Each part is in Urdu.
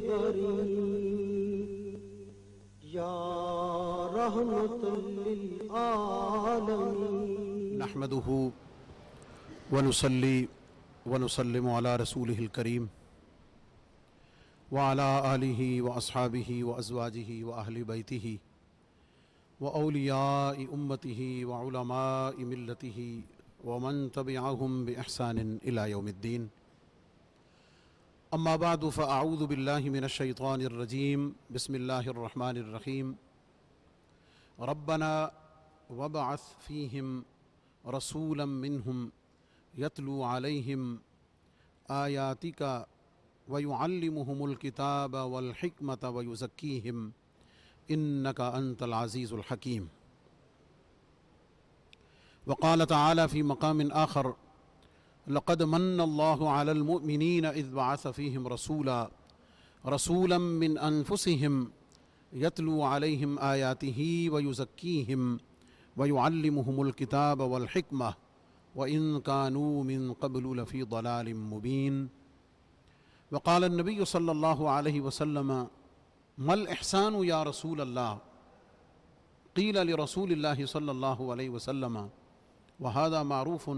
غریب یا رحمت للعالمین۔ نحمده ونصلي ونسلم على رسوله الكريم وعلى آله وأصحابه وأزواجه وأهل بيته وأولياء أمته وعلماء ملته ومن تبعهم بإحسان إلى يوم الدين. أما بعد فأعوذ بالله من الشيطان الرجيم. بسم الله الرحمن الرحيم. ربنا وابعث فيهم رسولا منهم يتلو عليهم آياتك ويعلمهم الكتاب والحكمة ويزكيهم إنك أنت العزيز الحكيم. وقال تعالى في مقام آخر: لقد من الله على المؤمنين إذ بعث فيهم رسولا من أنفسهم يتلو عليهم آياته ويزكيهم ويعلمهم الكتاب والحكمة وإن كانوا من قبل لفي ضلال مبين. وقال النبي صلى الله عليه وسلم: ما الإحسان يا رسول الله؟ قيل لرسول الله صلى الله عليه وسلم، وهذا معروف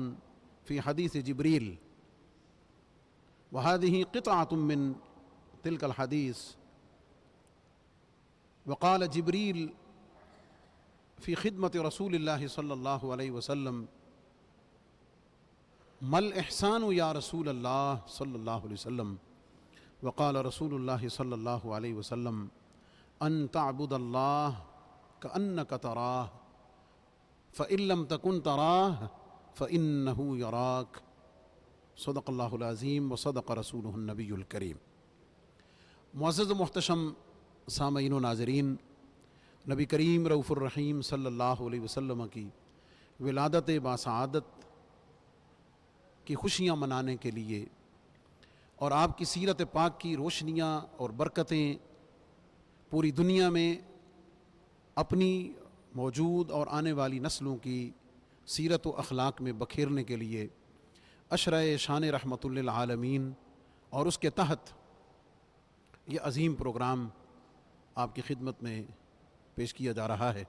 في حديث جبريل، وهذه قطعة من تلك الحديث. وقال جبريل في خدمة رسول الله صلى الله عليه وسلم: ما الإحسان يا رسول الله صلى الله عليه وسلم؟ وقال رسول الله صلى الله عليه وسلم: أن تعبد الله كأنك تراه فإن لم تكن تراه فإنه يراك. صدق اللہ العظیم وصدق رسولہ النبی الکریم. معزز و محتشم سامعین و ناظرین، نبی کریم رؤوف الرحیم صلی اللہ علیہ وسلم کی ولادت باسعادت کی خوشیاں منانے کے لیے اور آپ کی سیرت پاک کی روشنیاں اور برکتیں پوری دنیا میں اپنی موجود اور آنے والی نسلوں کی سیرت و اخلاق میں بکھیرنے کے لیے عشرہ شان رحمت للعالمین اور اس کے تحت یہ عظیم پروگرام آپ کی خدمت میں پیش کیا جا رہا ہے.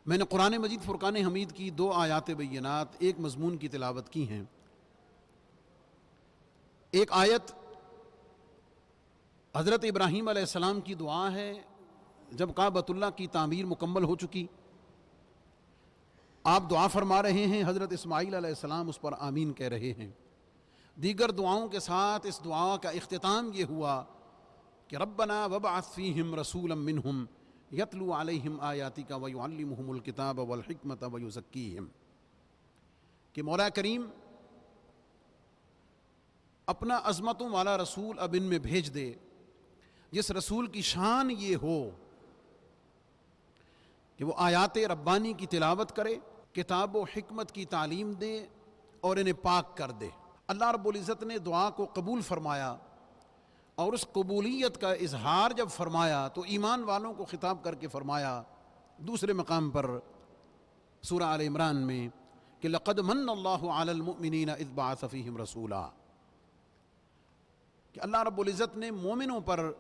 میں نے قرآن مجید فرقان حمید کی 2 آیات بینات ایک مضمون کی تلاوت کی ہیں. ایک آیت حضرت ابراہیم علیہ السلام کی دعا ہے جب کعبۃ اللہ کی تعمیر مکمل ہو چکی، آپ دعا فرما رہے ہیں، حضرت اسماعیل علیہ السلام اس پر آمین کہہ رہے ہیں. دیگر دعاؤں کے ساتھ اس دعا کا اختتام یہ ہوا کہ ربنا وابعث فیہم رسولا منہم یتلو علیہم آیاتک ویعلمہم الکتاب والحکمت ویزکیہم، کہ مولا کریم اپنا عظمتوں والا رسول اب ان میں بھیج دے، جس رسول کی شان یہ ہو کہ وہ آیات ربانی کی تلاوت کرے، کتاب و حکمت کی تعلیم دے اور انہیں پاک کر دے. اللہ رب العزت نے دعا کو قبول فرمایا اور اس قبولیت کا اظہار جب فرمایا تو ایمان والوں کو خطاب کر کے فرمایا دوسرے مقام پر سورہ آل عمران میں کہ لقد من اللہ علی المؤمنین اذ بعث فیہم رسولا، کہ اللہ رب العزت نے مومنوں پر،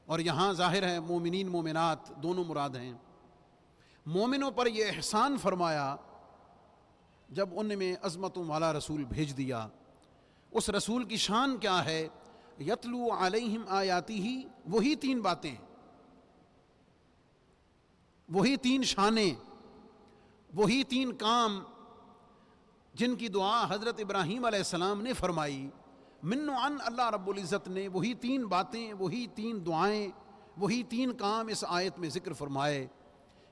اور یہاں ظاہر ہے مومنین مومنات دونوں مراد ہیں، مومنوں پر یہ احسان فرمایا جب ان میں عظمتوں والا رسول بھیج دیا. اس رسول کی شان کیا ہے؟ یتلو علیہم آیاتی ہی، وہی 3 باتیں، وہی 3 شانیں، وہی 3 کام جن کی دعا حضرت ابراہیم علیہ السلام نے فرمائی. من عن اللہ رب العزت نے وہی 3 باتیں، وہی 3 دعائیں، وہی 3 کام اس آیت میں ذکر فرمائے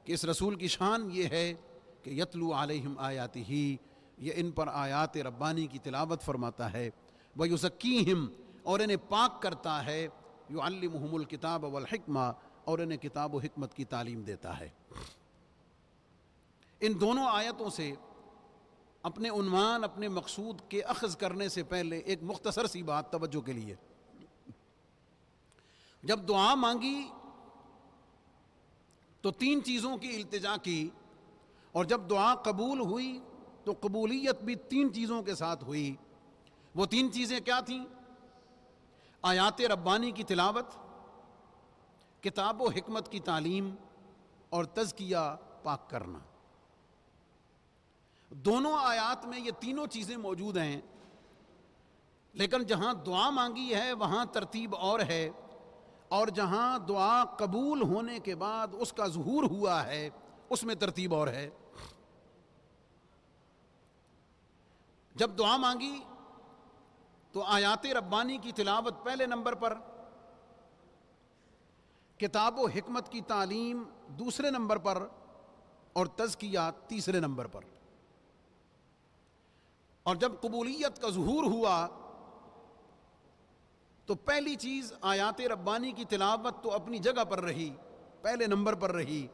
کہ اس رسول کی شان یہ ہے کہ یتلو علیہم آیاتہ، یہ ان پر آیات ربانی کی تلاوت فرماتا ہے، ویزکیہم، اور انہیں پاک کرتا ہے، یعلمہم الکتاب والحکمہ، اور انہیں کتاب و حکمت کی تعلیم دیتا ہے. ان دونوں آیتوں سے اپنے عنوان، اپنے مقصود کے اخذ کرنے سے پہلے ایک مختصر سی بات توجہ کے لیے. جب دعا مانگی تو 3 چیزوں کی التجا کی، اور جب دعا قبول ہوئی تو قبولیت بھی 3 چیزوں کے ساتھ ہوئی. وہ 3 چیزیں کیا تھیں؟ آیات ربانی کی تلاوت، کتاب و حکمت کی تعلیم اور تزکیہ پاک کرنا. دونوں آیات میں یہ تینوں چیزیں موجود ہیں، لیکن جہاں دعا مانگی ہے وہاں ترتیب اور ہے، اور جہاں دعا قبول ہونے کے بعد اس کا ظہور ہوا ہے اس میں ترتیب اور ہے. جب دعا مانگی تو آیات ربانی کی تلاوت پہلے نمبر پر، کتاب و حکمت کی تعلیم دوسرے نمبر پر، اور تزکیہ تیسرے نمبر پر. اور جب قبولیت کا ظہور ہوا تو پہلی چیز آیات ربانی کی تلاوت تو اپنی جگہ پر رہی، پہلے نمبر پر رہی،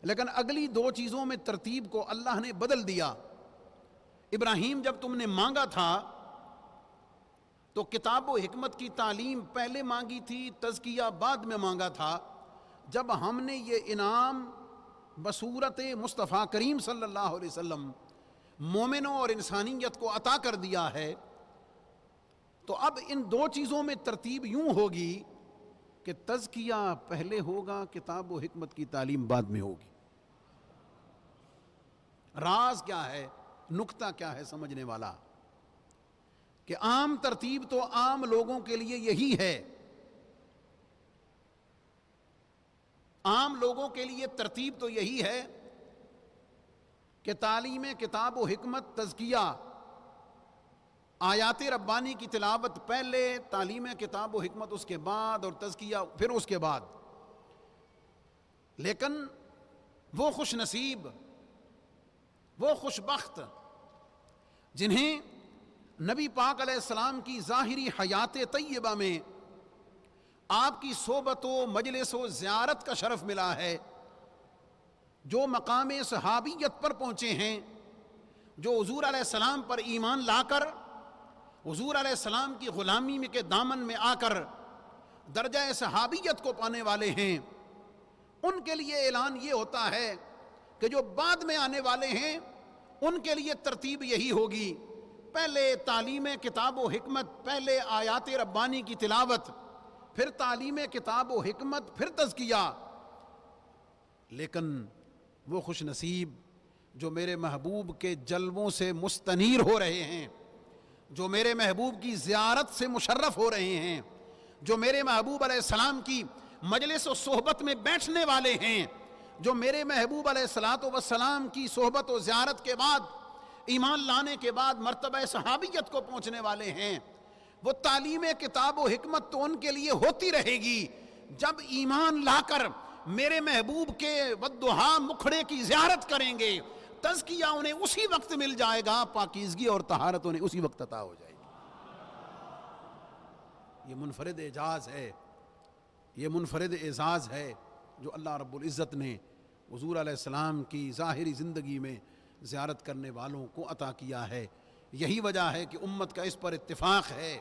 لیکن اگلی دو چیزوں میں ترتیب کو اللہ نے بدل دیا. ابراہیم جب تم نے مانگا تھا تو کتاب و حکمت کی تعلیم پہلے مانگی تھی، تزکیہ بعد میں مانگا تھا. جب ہم نے یہ انعام بصورت مصطفیٰ کریم صلی اللہ علیہ وسلم مومنوں اور انسانیت کو عطا کر دیا ہے تو اب ان دو چیزوں میں ترتیب یوں ہوگی کہ تزکیہ پہلے ہوگا، کتاب و حکمت کی تعلیم بعد میں ہوگی. راز کیا ہے، نکتہ کیا ہے سمجھنے والا، کہ عام ترتیب تو عام لوگوں کے لیے یہی ہے. عام لوگوں کے لیے ترتیب تو یہی ہے کہ تعلیم کتاب و حکمت، تزکیہ، آیات ربانی کی تلاوت پہلے، تعلیم کتاب و حکمت اس کے بعد، اور تزکیہ پھر اس کے بعد. لیکن وہ خوش نصیب، وہ خوش بخت جنہیں نبی پاک علیہ السلام کی ظاہری حیات طیبہ میں آپ کی صحبت و مجلس و زیارت کا شرف ملا ہے، جو مقام صحابیت پر پہنچے ہیں، جو حضور علیہ السلام پر ایمان لا کر حضور علیہ السلام کی غلامی میں کے دامن میں آ کر درجہ صحابیت کو پانے والے ہیں، ان کے لیے اعلان یہ ہوتا ہے کہ جو بعد میں آنے والے ہیں ان کے لیے ترتیب یہی ہوگی، پہلے تعلیم کتاب و حکمت، پہلے آیات ربانی کی تلاوت، پھر تعلیم کتاب و حکمت، پھر تزکیہ. لیکن وہ خوش نصیب جو میرے محبوب کے جلووں سے مستنیر ہو رہے ہیں، جو میرے محبوب کی زیارت سے مشرف ہو رہے ہیں، جو میرے محبوب علیہ السلام کی مجلس و صحبت میں بیٹھنے والے ہیں، جو میرے محبوب علیہ السلام کی صحبت و زیارت کے بعد، ایمان لانے کے بعد مرتبہ صحابیت کو پہنچنے والے ہیں، وہ تعلیم کتاب و حکمت تو ان کے لیے ہوتی رہے گی. جب ایمان لا کر میرے محبوب کے والضحیٰ مکھڑے کی زیارت کریں گے، تزکیہ انہیں اسی وقت مل جائے گا، پاکیزگی اور طہارت انہیں اسی وقت عطا ہو جائے گی. یہ منفرد اعجاز ہے، یہ منفرد اعزاز ہے جو اللہ رب العزت نے حضور علیہ السلام کی ظاہری زندگی میں زیارت کرنے والوں کو عطا کیا ہے. یہی وجہ ہے کہ امت کا اس پر اتفاق ہے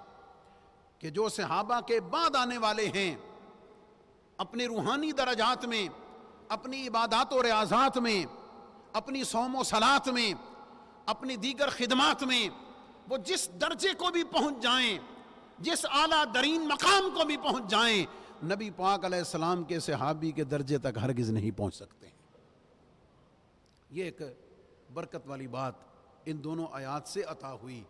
کہ جو صحابہ کے بعد آنے والے ہیں، اپنے روحانی درجات میں، اپنی عبادات و ریاضات میں، اپنی صوم و صلات میں، اپنی دیگر خدمات میں وہ جس درجے کو بھی پہنچ جائیں، جس اعلیٰ ترین مقام کو بھی پہنچ جائیں، نبی پاک علیہ السلام کے صحابی کے درجے تک ہرگز نہیں پہنچ سکتے. یہ ایک برکت والی بات ان دونوں آیات سے عطا ہوئی،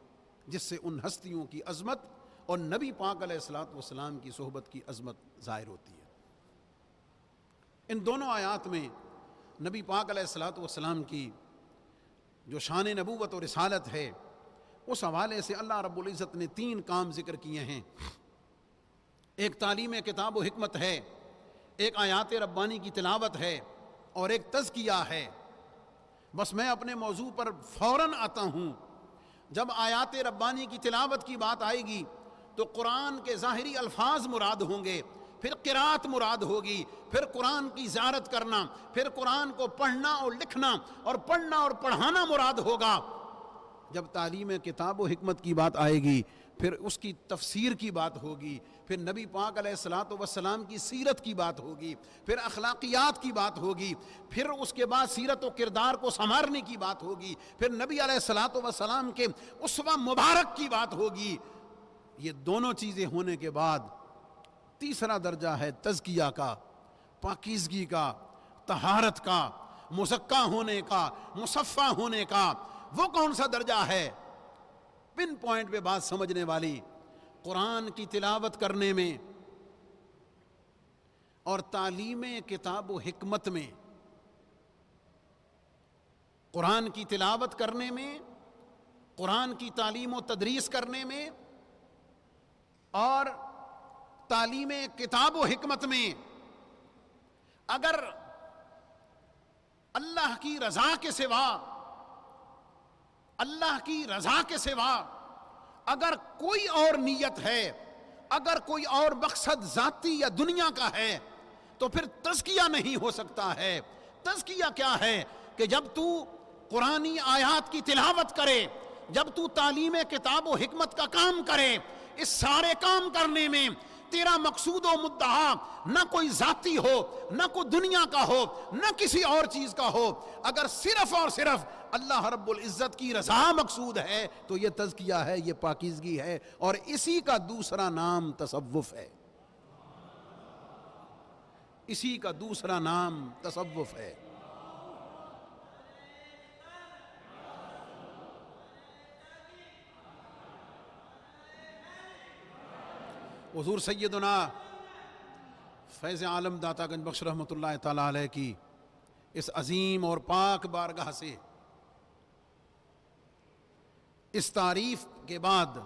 جس سے ان ہستیوں کی عظمت اور نبی پاک علیہ السلام کی صحبت کی عظمت ظاہر ہوتی ہے. ان دونوں آیات میں نبی پاک علیہ السلام کی جو شان نبوت اور رسالت ہے، اس حوالے سے اللہ رب العزت نے 3 کام ذکر کیے ہیں. ایک تعلیم کتاب و حکمت ہے، ایک آیات ربانی کی تلاوت ہے، اور ایک تزکیہ ہے. بس میں اپنے موضوع پر فوراً آتا ہوں. جب آیات ربانی کی تلاوت کی بات آئے گی تو قرآن کے ظاہری الفاظ مراد ہوں گے، پھر قرات مراد ہوگی، پھر قرآن کی زیارت کرنا، پھر قرآن کو پڑھنا اور لکھنا اور پڑھنا اور پڑھانا مراد ہوگا. جب تعلیم کتاب و حکمت کی بات آئے گی پھر اس کی تفسیر کی بات ہوگی، پھر نبی پاک علیہ السلام کی سیرت کی بات ہوگی، پھر اخلاقیات کی بات ہوگی، پھر اس کے بعد سیرت و کردار کو سنوارنے کی بات ہوگی، پھر نبی علیہ السلام کے اسوہ مبارک کی بات ہوگی. یہ دونوں چیزیں ہونے کے بعد تیسرا درجہ ہے تزکیہ کا، پاکیزگی کا، طہارت کا، مزکا ہونے کا، مصفہ ہونے کا۔ وہ کون سا درجہ ہے؟ پن پوائنٹ پہ بات سمجھنے والی، قرآن کی تلاوت کرنے میں اور تعلیم کتاب و حکمت میں، قرآن کی تلاوت کرنے میں، قرآن کی تعلیم و تدریس کرنے میں اور تعلیم کتاب و حکمت میں اگر اللہ کی رضا کے سوا، اللہ کی رضا کے سوا اگر کوئی اور نیت ہے، اگر کوئی اور مقصد ذاتی یا دنیا کا ہے تو پھر تزکیہ نہیں ہو سکتا ہے۔ تزکیہ کیا ہے؟ کہ جب تو قرآنی آیات کی تلاوت کرے، جب تو تعلیم کتاب و حکمت کا کام کرے، اس سارے کام کرنے میں تیرا مقصود و مدعا نہ کوئی ذاتی ہو، نہ کوئی دنیا کا ہو، نہ کسی اور چیز کا ہو، اگر صرف اور صرف اللہ رب العزت کی رضا مقصود ہے تو یہ تزکیہ ہے، یہ پاکیزگی ہے، اور اسی کا دوسرا نام تصوف ہے، اسی کا دوسرا نام تصوف ہے۔ حضور سیدنا فیض عالم داتا گنج بخش رحمۃ اللہ تعالیٰ علیہ کی اس عظیم اور پاک بارگاہ سے اس تعریف کے بعد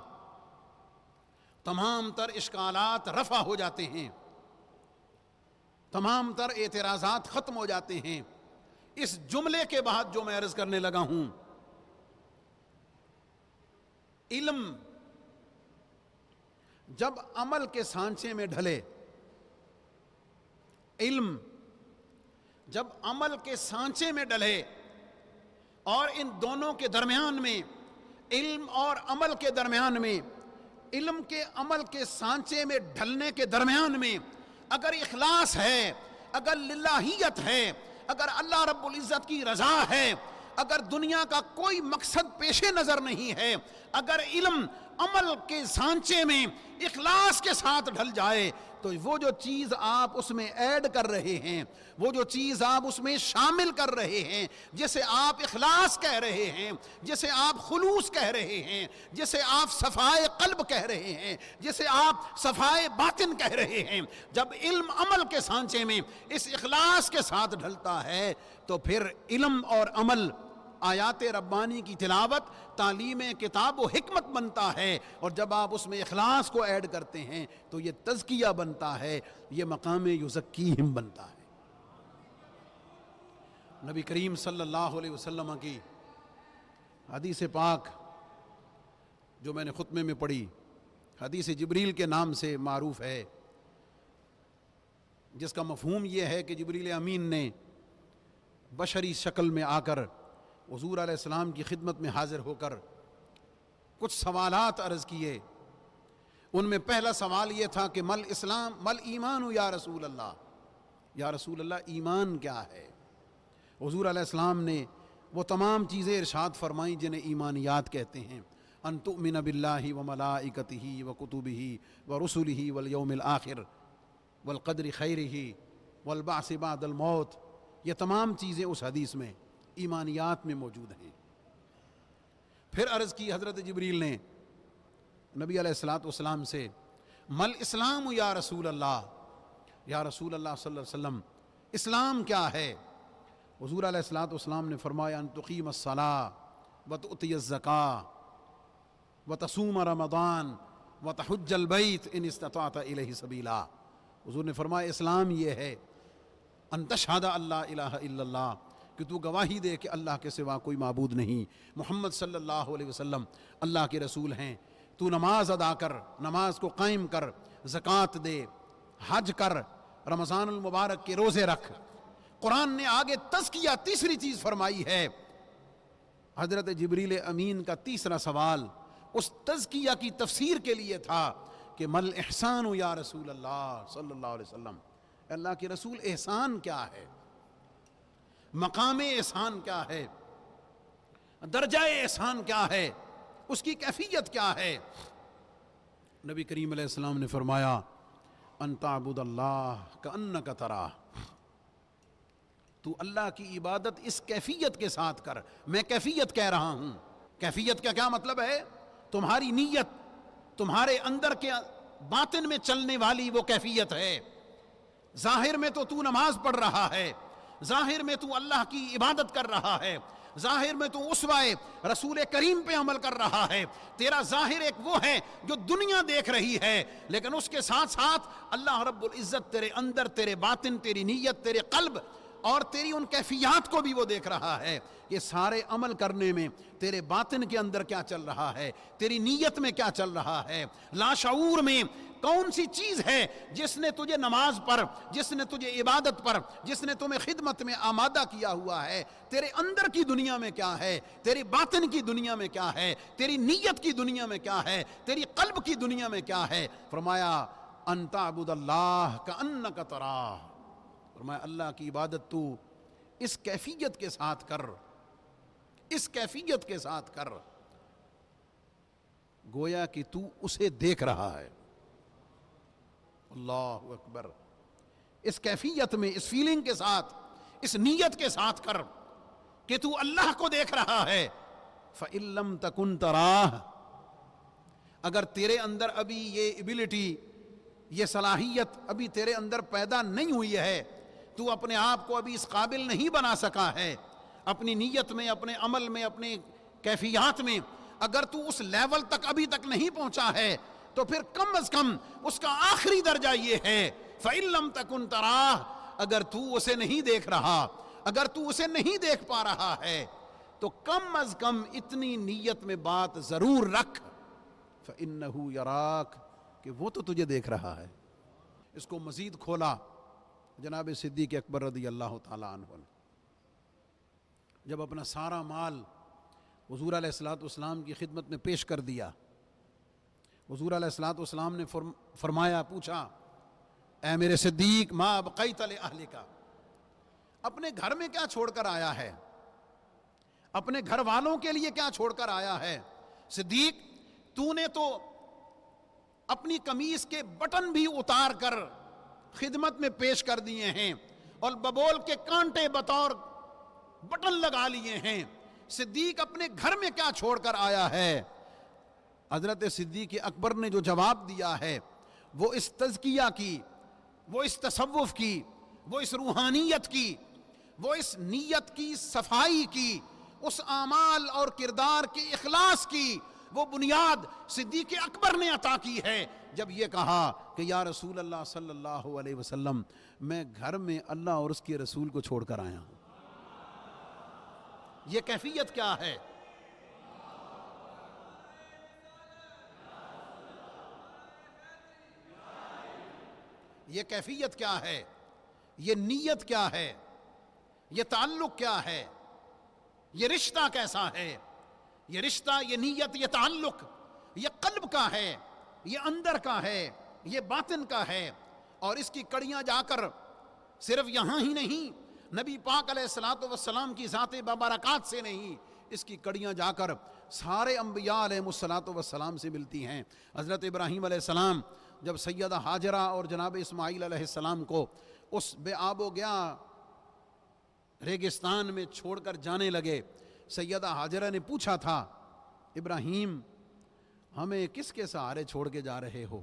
تمام تر اشکالات رفع ہو جاتے ہیں، تمام تر اعتراضات ختم ہو جاتے ہیں۔ اس جملے کے بعد جو میں عرض کرنے لگا ہوں، علم جب عمل کے سانچے میں ڈھلے، علم جب عمل کے سانچے میں ڈھلے اور ان دونوں کے درمیان میں، علم اور عمل کے درمیان میں، علم کے عمل کے سانچے میں ڈھلنے کے درمیان میں اگر اخلاص ہے، اگر للہیت ہے، اگر اللہ رب العزت کی رضا ہے، اگر دنیا کا کوئی مقصد پیش نظر نہیں ہے، اگر علم عمل کے سانچے میں اخلاص کے ساتھ ڈھل جائے تو وہ جو چیز آپ اس میں ایڈ کر رہے ہیں، وہ جو چیز آپ اس میں شامل کر رہے ہیں، جسے آپ اخلاص کہہ رہے ہیں، جسے آپ خلوص کہہ رہے ہیں، جسے آپ صفائے قلب کہہ رہے ہیں، جسے آپ صفائے باطن کہہ رہے ہیں، جب علم عمل کے سانچے میں اس اخلاص کے ساتھ ڈھلتا ہے تو پھر علم اور عمل، آیات ربانی کی تلاوت تعلیم کتاب و حکمت بنتا ہے، اور جب آپ اس میں اخلاص کو ایڈ کرتے ہیں تو یہ تزکیہ بنتا ہے، یہ مقام یزکیہم بنتا ہے۔ نبی کریم صلی اللہ علیہ وسلم کی حدیث پاک جو میں نے خطبے میں پڑھی، حدیث جبریل کے نام سے معروف ہے، جس کا مفہوم یہ ہے کہ جبریل امین نے بشری شکل میں آ کر حضور علیہ السلام کی خدمت میں حاضر ہو کر کچھ سوالات عرض کیے۔ ان میں پہلا سوال یہ تھا کہ مل اسلام مل ایمان یا رسول اللہ، یا رسول اللہ ایمان کیا ہے؟ حضور علیہ السلام نے وہ تمام چیزیں ارشاد فرمائیں جنہیں ایمانیات کہتے ہیں، ان تؤمن باللہ وملائکتہ وکتبہ ورسلہ والیوم الآخر والقدر خیرہ والبعث بعد الموت، یہ تمام چیزیں اس حدیث میں ایمانیات میں موجود ہیں۔ پھر عرض کی حضرت جبریل نے نبی علیہ السلام سے، مل اسلام یا رسول اللہ، یا رسول اللہ صلی اللہ علیہ وسلم اسلام کیا ہے؟ حضور علیہ السلام نے فرمایا، ان تقیم الصلاۃ وتؤتی الزکاۃ وتصوم رمضان وتحج البیت ان استطعت الیہ سبیلا۔ حضور نے فرمایا اسلام یہ ہے ان تشہد اللہ الہ الا اللہ، کہ تو گواہی دے کہ اللہ کے سوا کوئی معبود نہیں، محمد صلی اللہ علیہ وسلم اللہ کے رسول ہیں، تو نماز ادا کر، نماز کو قائم کر، زکوٰۃ دے، حج کر، رمضان المبارک کے روزے رکھ۔ قرآن نے آگے تزکیہ تیسری چیز فرمائی ہے۔ حضرت جبریل امین کا تیسرا سوال اس تزکیہ کی تفسیر کے لیے تھا کہ مل احسان یا رسول اللہ صلی اللہ علیہ وسلم، اللہ کے رسول احسان کیا ہے؟ مقام احسان کیا ہے؟ درجہ احسان کیا ہے؟ اس کی کیفیت کیا ہے؟ نبی کریم علیہ السلام نے فرمایا، ان تعبد اللہ کأنک تراہ، تو اللہ کی عبادت اس کیفیت کے ساتھ کر. میں کیفیت کہہ رہا ہوں. کیفیت کا کیا مطلب ہے؟ تمہاری نیت، تمہارے اندر کے باطن میں چلنے والی وہ کیفیت ہے. ظاہر میں تو نماز پڑھ رہا ہے، ظاہر میں تو اللہ کی عبادت کر رہا ہے، ظاہر میں تو اسوہ رسول کریم پہ عمل کر رہا ہے. تیرا ظاہر ایک وہ ہے جو دنیا دیکھ رہی ہے، لیکن اس کے ساتھ ساتھ اللہ رب العزت تیرے اندر، تیرے باطن، تیری نیت، تیرے قلب اور تیری ان کیفیات کو بھی وہ دیکھ رہا ہے. یہ سارے عمل کرنے میں تیرے باطن کے اندر کیا چل رہا ہے، تیری نیت میں کیا چل رہا ہے، لاشعور میں کون سی چیز ہے جس نے تجھے نماز پر، جس نے تجھے عبادت پر، جس نے تمہیں خدمت میں آمادہ کیا ہوا ہے. تیرے اندر کی دنیا میں کیا ہے، تیری باطن کی دنیا میں کیا ہے، تیری نیت کی دنیا میں کیا ہے، تیری قلب کی دنیا میں کیا ہے. فرمایا ان تعبد اللہ کأنک تراہ، فرمایا اللہ کی عبادت تو اس کیفیت کے ساتھ کر، اس کیفیت کے ساتھ کر گویا کہ تو اسے دیکھ رہا ہے. اللہ اکبر. اس کیفیت میں، اس فیلنگ کے ساتھ، اس نیت کے ساتھ کر کہ تو اللہ کو دیکھ رہا ہے. فَإِن لَمْ تَكُنْ تَرَاهُ، اگر تیرے اندر ابھی یہ ایبلٹی، یہ صلاحیت ابھی تیرے اندر پیدا نہیں ہوئی ہے، تو اپنے آپ کو ابھی اس قابل نہیں بنا سکا ہے، اپنی نیت میں، اپنے عمل میں، اپنے کیفیات میں اگر تو اس لیول تک ابھی تک نہیں پہنچا ہے، تو پھر کم از کم اس کا آخری درجہ یہ ہے فَإِن لَمْ تَكُنْ تَرَاهُ، اگر تو اسے نہیں دیکھ رہا، اگر تو اسے نہیں دیکھ پا رہا ہے، تو کم از کم اتنی نیت میں بات ضرور رکھ فَإِنَّهُ يَرَاكَ، کہ وہ تو تجھے دیکھ رہا ہے. اس کو مزید کھولا جناب صدیق اکبر رضی اللہ تعالیٰ عنہ نے جب اپنا سارا مال حضور علیہ الصلوۃ والسلام کی خدمت میں پیش کر دیا. حضور علیہ الصلوۃ والسلام نے فرمایا، پوچھا اے میرے صدیق ما بقیت لأہلک، اپنے گھر میں کیا چھوڑ کر آیا ہے، اپنے گھر والوں کے لیے کیا چھوڑ کر آیا ہے؟ صدیق تو نے تو اپنی قمیص کے بٹن بھی اتار کر خدمت میں پیش کر دیے ہیں اور ببول کے کانٹے بطور بٹن لگا لیے ہیں. صدیق اپنے گھر میں کیا چھوڑ کر آیا ہے؟ حضرت صدیق اکبر نے جو جواب دیا ہے وہ اس تزکیہ کی، وہ اس تصوف کی، وہ اس روحانیت کی، وہ اس نیت کی صفائی کی، اس اعمال اور کردار کے اخلاص کی وہ بنیاد صدیق اکبر نے عطا کی ہے جب یہ کہا کہ یا رسول اللہ صلی اللہ علیہ وسلم، میں گھر میں اللہ اور اس کے رسول کو چھوڑ کر آیا ہوں. یہ کیفیت کیا ہے؟ یہ کیفیت کیا ہے؟ یہ نیت کیا ہے؟ یہ تعلق کیا ہے؟ یہ رشتہ کیسا ہے؟ یہ رشتہ، یہ نیت، یہ تعلق یہ قلب کا ہے، یہ اندر کا ہے، یہ باطن کا ہے. اور اس کی کڑیاں جا کر صرف یہاں ہی نہیں، نبی پاک علیہ الصلوۃ والسلام کی ذات بابرکات سے نہیں، اس کی کڑیاں جا کر سارے انبیاء علیہ الصلوۃ والسلام سے ملتی ہیں. حضرت ابراہیم علیہ السلام جب سیدہ ہاجرہ اور جناب اسماعیل علیہ السلام کو اس بے آب و گیا ریگستان میں چھوڑ کر جانے لگے، سیدہ ہاجرہ نے پوچھا تھا، ابراہیم ہمیں کس کے سہارے چھوڑ کے جا رہے ہو؟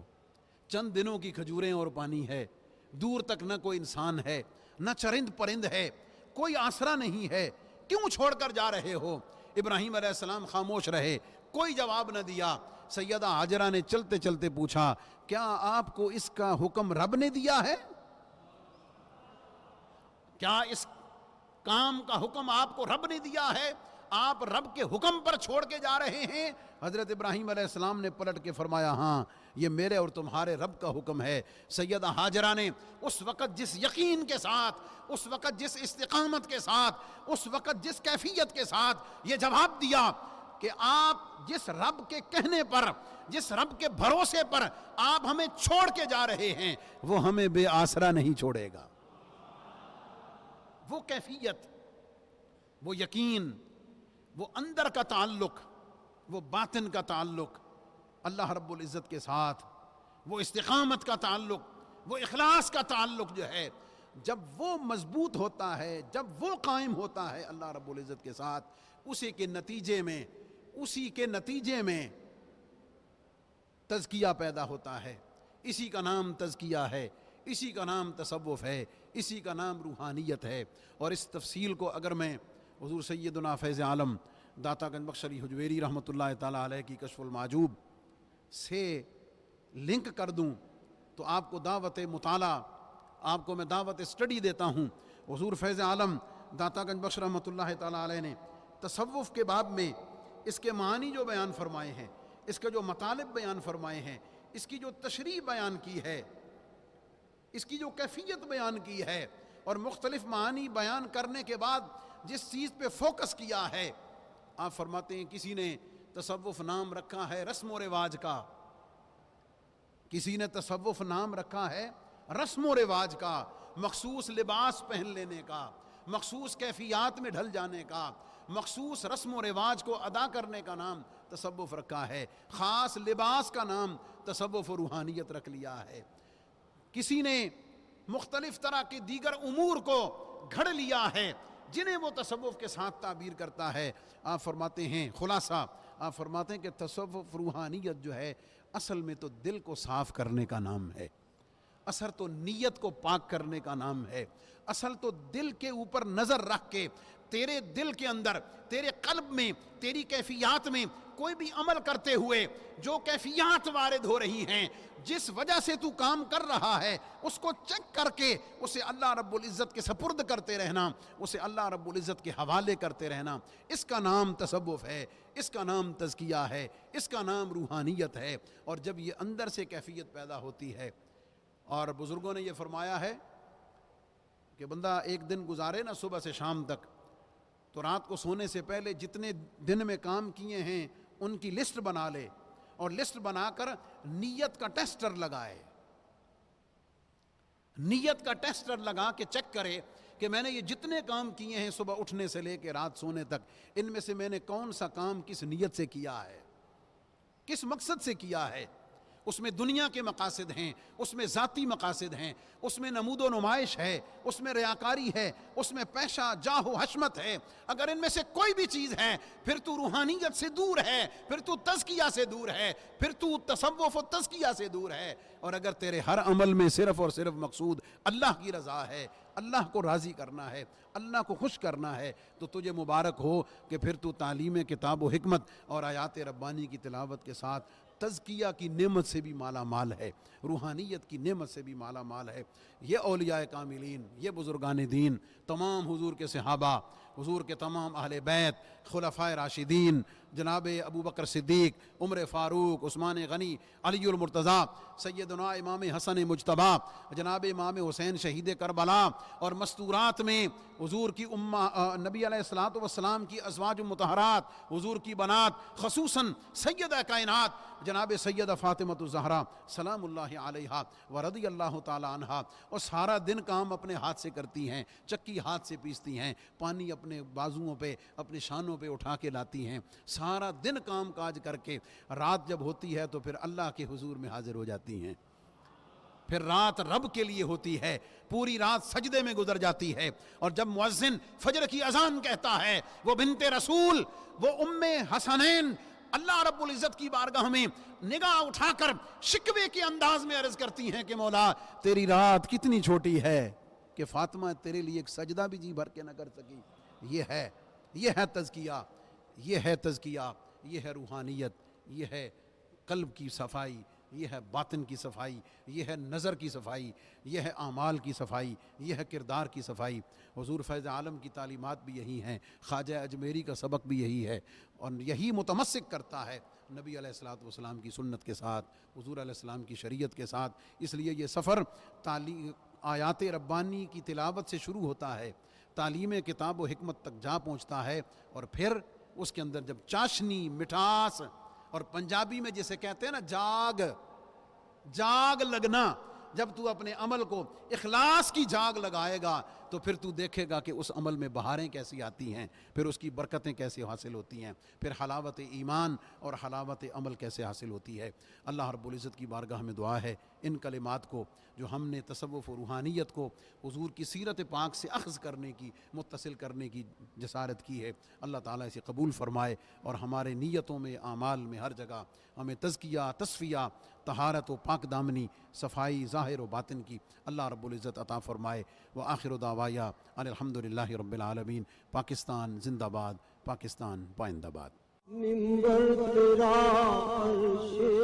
چند دنوں کی کھجوریں اور پانی ہے، دور تک نہ کوئی انسان ہے، نہ چرند پرند ہے، کوئی آسرا نہیں ہے، کیوں چھوڑ کر جا رہے ہو؟ ابراہیم علیہ السلام خاموش رہے، کوئی جواب نہ دیا. سیدہ ہاجرہ نے چلتے چلتے پوچھا، کیا آپ کو اس کا حکم رب نے دیا ہے؟ کیا اس کام کا حکم آپ کو رب نے دیا ہے؟ آپ رب کے حکم پر چھوڑ کے جا رہے ہیں؟ حضرت ابراہیم علیہ السلام نے پلٹ کے فرمایا، ہاں یہ میرے اور تمہارے رب کا حکم ہے. سیدہ ہاجرہ نے اس وقت جس یقین کے ساتھ، اس وقت جس استقامت کے ساتھ، اس وقت جس کیفیت کے ساتھ یہ جواب دیا کہ آپ جس رب کے کہنے پر، جس رب کے بھروسے پر آپ ہمیں چھوڑ کے جا رہے ہیں، وہ ہمیں بے آسرا نہیں چھوڑے گا. وہ کیفیت، وہ یقین، وہ اندر کا تعلق، وہ باطن کا تعلق اللہ رب العزت کے ساتھ، وہ استقامت کا تعلق وہ اخلاص کا تعلق جو ہے جب وہ مضبوط ہوتا ہے، جب وہ قائم ہوتا ہے اللہ رب العزت کے ساتھ، اسی کے نتیجے میں تزکیہ پیدا ہوتا ہے۔ اسی کا نام تزکیہ ہے، اسی کا نام تصوف ہے، اسی کا نام روحانیت ہے۔ اور اس تفصیل کو اگر میں حضور سیدنا فیض عالم داتا گنج بخش علی حجویری رحمۃ اللہ تعالیٰ علیہ کی کشف المعجوب سے لنک کر دوں تو آپ کو دعوت مطالعہ، آپ کو میں دعوت اسٹڈی دیتا ہوں۔ حضور فیض عالم داتا گنج بخش رحمۃ اللہ تعالیٰ علیہ نے تصوف کے باب میں اس کے معنی جو بیان فرمائے ہیں، اس کے جو مطالب بیان فرمائے ہیں، اس کی جو تشریح بیان کی ہے، اس کی جو کیفیت بیان کی ہے، اور مختلف معانی بیان کرنے کے بعد جس چیز پہ فوکس کیا ہے، آپ فرماتے ہیں کسی نے تصوف نام رکھا ہے رسم و رواج کا، کسی نے تصوف نام رکھا ہے رسم و رواج کا، مخصوص لباس پہن لینے کا، مخصوص کیفیات میں ڈھل جانے کا، مخصوص رسم و رواج کو ادا کرنے کا نام تصوف رکھا ہے، خاص لباس کا نام تصوف و روحانیت رکھ لیا ہے۔ کسی نے مختلف طرح کے دیگر امور کو گھڑ لیا ہے جنہیں وہ تصوف کے ساتھ تعبیر کرتا ہے۔ آپ فرماتے ہیں خلاصہ، آپ فرماتے ہیں کہ تصوف روحانیت جو ہے اصل میں تو دل کو صاف کرنے کا نام ہے، اصل تو نیت کو پاک کرنے کا نام ہے، اصل تو دل کے اوپر نظر رکھ کے تیرے دل کے اندر، تیرے قلب میں، تیری کیفیات میں کوئی بھی عمل کرتے ہوئے جو کیفیات وارد ہو رہی ہیں، جس وجہ سے تو کام کر رہا ہے، اس کو چیک کر کے اسے اللہ رب العزت کے سپرد کرتے رہنا، اسے اللہ رب العزت کے حوالے کرتے رہنا، اس کا نام تصوف ہے، اس کا نام تزکیہ ہے، اس کا نام روحانیت ہے۔ اور جب یہ اندر سے کیفیت پیدا ہوتی ہے، اور بزرگوں نے یہ فرمایا ہے کہ بندہ ایک دن گزارے نا صبح سے شام تک، تو رات کو سونے سے پہلے جتنے دن میں کام کیے ہیں ان کی لسٹ بنا لے، اور لسٹ بنا کر نیت کا ٹیسٹر لگائے، نیت کا ٹیسٹر لگا کے چیک کرے کہ میں نے یہ جتنے کام کیے ہیں صبح اٹھنے سے لے کے رات سونے تک، ان میں سے میں نے کون سا کام کس نیت سے کیا ہے، کس مقصد سے کیا ہے۔ اس میں دنیا کے مقاصد ہیں، اس میں ذاتی مقاصد ہیں، اس میں نمود و نمائش ہے، اس میں ریاکاری ہے، اس میں پیشہ جاہ و حشمت ہے۔ اگر ان میں سے کوئی بھی چیز ہے پھر تو روحانیت سے دور ہے، پھر تو تزکیہ سے دور ہے، پھر تو تصوف و تزکیہ سے دور ہے۔ اور اگر تیرے ہر عمل میں صرف اور صرف مقصود اللہ کی رضا ہے، اللہ کو راضی کرنا ہے، اللہ کو خوش کرنا ہے، تو تجھے مبارک ہو کہ پھر تو تعلیم کتاب و حکمت اور آیات ربانی کی تلاوت کے ساتھ تزکیہ کی نعمت سے بھی مالا مال ہے، روحانیت کی نعمت سے بھی مالا مال ہے۔ یہ اولیاء کاملین، یہ بزرگان دین، تمام حضور کے صحابہ، حضور کے تمام اہل بیت، خلفائے راشدین، جناب ابو بکر صدیق، عمر فاروق، عثمان غنی، علی المرتضیٰ، سیدنا امام حسن مجتبیٰ، جناب امام حسین شہید کربلا، اور مستورات میں حضور کی نبی علیہ الصلوۃ والسلام کی ازواج مطہرات، حضور کی بنات، خصوصاً سیدہ کائنات جناب سیدہ فاطمہ الزہرا سلام اللہ علیہا ورضی اللہ تعالی عنہا، اور سارا دن کام اپنے ہاتھ سے کرتی ہیں، چکی ہاتھ سے پیستی ہیں، پانی اپنے بازوؤں پہ، اپنے شانوں پہ اٹھا کے لاتی ہیں، سارا دن کام کاج کر کے رات جب ہوتی ہے تو پھر اللہ کے حضور میں حاضر ہو جاتی ہیں۔ پھر رات رب کے لیے ہوتی ہے، پوری رات سجدے میں گزر جاتی ہے، اور جب مؤذن فجر کی اذان کہتا ہے، وہ بنت رسول، وہ ام حسنین اللہ رب العزت کی بارگاہ میں نگاہ اٹھا کر شکوے کے انداز میں عرض کرتی ہیں کہ مولا تیری رات کتنی چھوٹی ہے کہ فاطمہ تیرے لیے ایک سجدہ بھی جی بھر کے نہ کر سکی۔ یہ ہے تزکیہ، یہ ہے تزکیہ، یہ ہے روحانیت، یہ ہے قلب کی صفائی، یہ ہے باطن کی صفائی، یہ ہے نظر کی صفائی، یہ ہے اعمال کی صفائی، یہ ہے کردار کی صفائی۔ حضور فیض عالم کی تعلیمات بھی یہی ہیں، خواجہ اجمیری کا سبق بھی یہی ہے، اور یہی متمسک کرتا ہے نبی علیہ الصلوۃ والسلام کی سنت کے ساتھ، حضور علیہ السلام کی شریعت کے ساتھ۔ اس لیے یہ سفر آیات ربانی کی تلاوت سے شروع ہوتا ہے، تعلیم کتاب و حکمت تک جا پہنچتا ہے، اور پھر اس کے اندر جب چاشنی، مٹھاس، اور پنجابی میں جسے کہتے ہیں نا جاگ لگنا، جب تو اپنے عمل کو اخلاص کی جاگ لگائے گا تو پھر تو دیکھے گا کہ اس عمل میں بہاریں کیسی آتی ہیں، پھر اس کی برکتیں کیسے حاصل ہوتی ہیں، پھر حلاوت ایمان اور حلاوت عمل کیسے حاصل ہوتی ہے۔ اللہ رب العزت کی بارگاہ میں دعا ہے ان کلمات کو جو ہم نے تصوف و روحانیت کو حضور کی سیرت پاک سے اخذ کرنے کی، متصل کرنے کی جسارت کی ہے، اللہ تعالیٰ اسے قبول فرمائے اور ہمارے نیتوں میں، اعمال میں، ہر جگہ ہمیں تزکیہ، تصفیہ، طہارت و پاک دامنی، صفائی ظاہر و باطن کی اللہ رب العزت عطا فرمائے۔ وآخر دعوایا ان الحمدللہ رب العالمین۔ پاکستان زندہ باد، پاکستان پائندہ باد۔ منبر تیرا عرش